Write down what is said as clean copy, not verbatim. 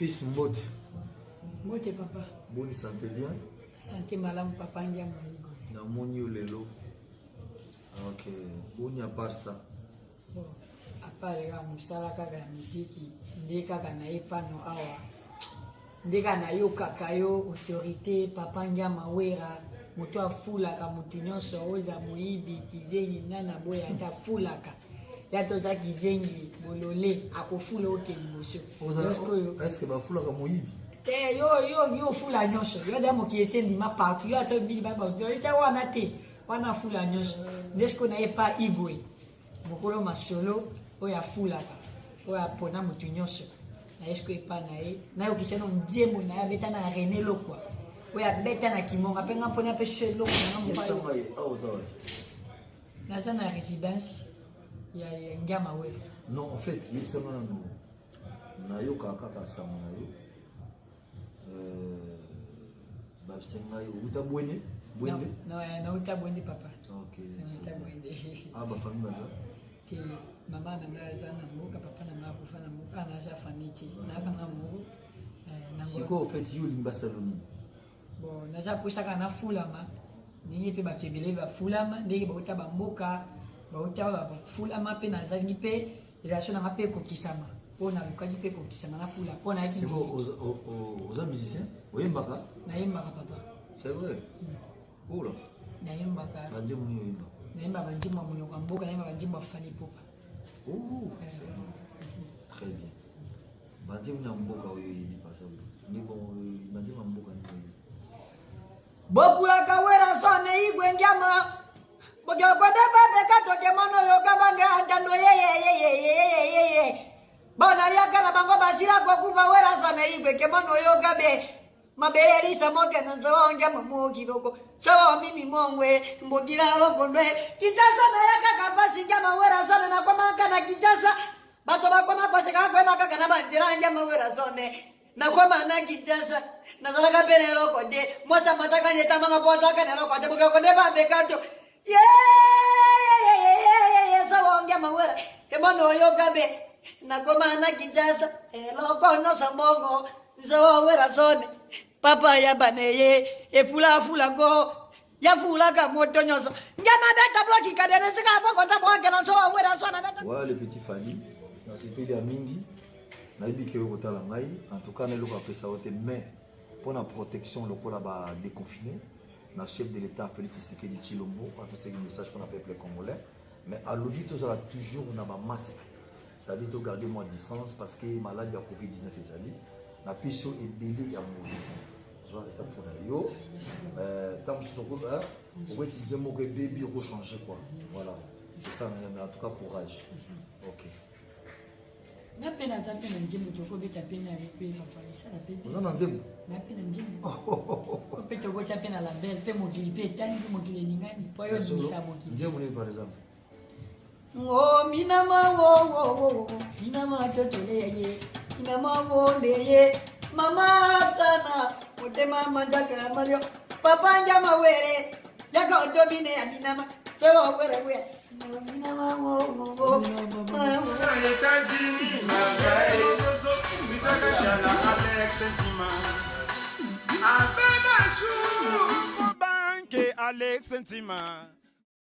Fils Mbote. Mbote papa. Bonne santé bien. Santé malamu papa ndia mwigo. Na moni lelo. Ok. Boni à part ça. Bon, à part la musala kaka ya muziki, ndi kaka na epano awa. Ndi kana yo kaka yo autorité papa ndia mawera. Moto afulaka mutu nyonso oza moyibi kizengi nana boya ata fulaka. Ya toza kizengi bolole akofula oke liboso. Est-ce que bafulaka moyibi? Te yo fula nyonso. Yo damo ki esendi ma partout. Yo ato bili ba autorité wana te. Wana fula nyonso. Nesko na epa igwe. Mokolo masolo oya fulaka. Oya pona mutu nyonso. Na esko epa na e. Na yo kiseno njemo na ya beta na René Lokwa. Oya beta na kimonga penga pona pe shelo na mpa. Na sana résidence ya ngama we. Non, en fait, il s'est na yo kaka sama na yo. Babsenga yo uta bwene. Non, na uta bwene papa. OK. Uta bwene. Ah ba famille baza. Ti mama na ngaza na muka papa na mama kufa na muka na sa famille na kanga mu. Siko en fait yo limba saloni. Bon, na za pusaka na fulama. Ningi pe batebele ba fulama, ndenge ba uta ba mboka, ba uta ba fulama pe na zangi pe relation na pe ko kisama. Pona lukaji pe ko kisama na fula. Pona yaki. Siko aux musiciens, oyembaka? Na yembaka papa. C'est vrai. Oula. Na yembaka. Banze muni oyemba. Na yemba banjima munyo kwa mboka, na yemba banjima fani popa. Oh. Très bien. Banze muni mboka oyoyi pasa. Ni bon banze mboka ni. Bokula kawera sone igwe ngama. Boga kwade babe katoke mono yoga banga andano ye. Bona liaka na bango basira kwa kuva wera sone igwe ke mono yoga be. Mabeli samoke na zonge mamugi roko. Sawa mimi mongwe mbogira roko ndwe. Kitasa na yaka kapasi ngama wera sone na kwa maka na kitasa. Bato bakoma kwa seka kwa maka kana banjira ngama wera sone. Na kwa mana kitasa. Na zalaka pene roko de. Mosa mataka nyeta manga poza kana roko de. Boga kwa de babe kato. Sawa ngama wera. Ke mono yoga be. Na kwa mana kitasa. Loko no sambongo. Sawa wera sone. Papa ya baneye e fula go ya fula ka moto nyoso ngama beta bloki kadene sika hapo konta bwanke na so wera so na beta ouais le petit Fali na sepeli ya mingi na ibike yo kotala ngai en tout cas na loko apesa ote mais pour la protection lokola ba déconfiné na chef de l'état Félix Tshisekedi Tshilombo a fait un message pour le peuple congolais mais à l'ovi tout ça toujours na ba masque ça dit de garder moi distance parce que maladie à Covid-19 ezali na piso ebele ya moto je vais rester pour yo tant que ce qu'on on va utiliser mot que baby on changer quoi voilà c'est ça mais en tout cas courage OK na pena za pena njimbo to ko beta pena pe papa isa na pe vous en nzembo na pena njimbo ko peta ko cha pena la belle pe mogili pe tani pe mogili ningani po yo ni sa mogili njembo ni par exemple oh mina ma wo mina ma totole ye mina ma wo ye mama sana mutema mandaka malio papa njama were yaka otobine ya minama sewa were we minama wo les États-Unis magae bisaka chala Alex Ntima abeda chou banque Alex Ntima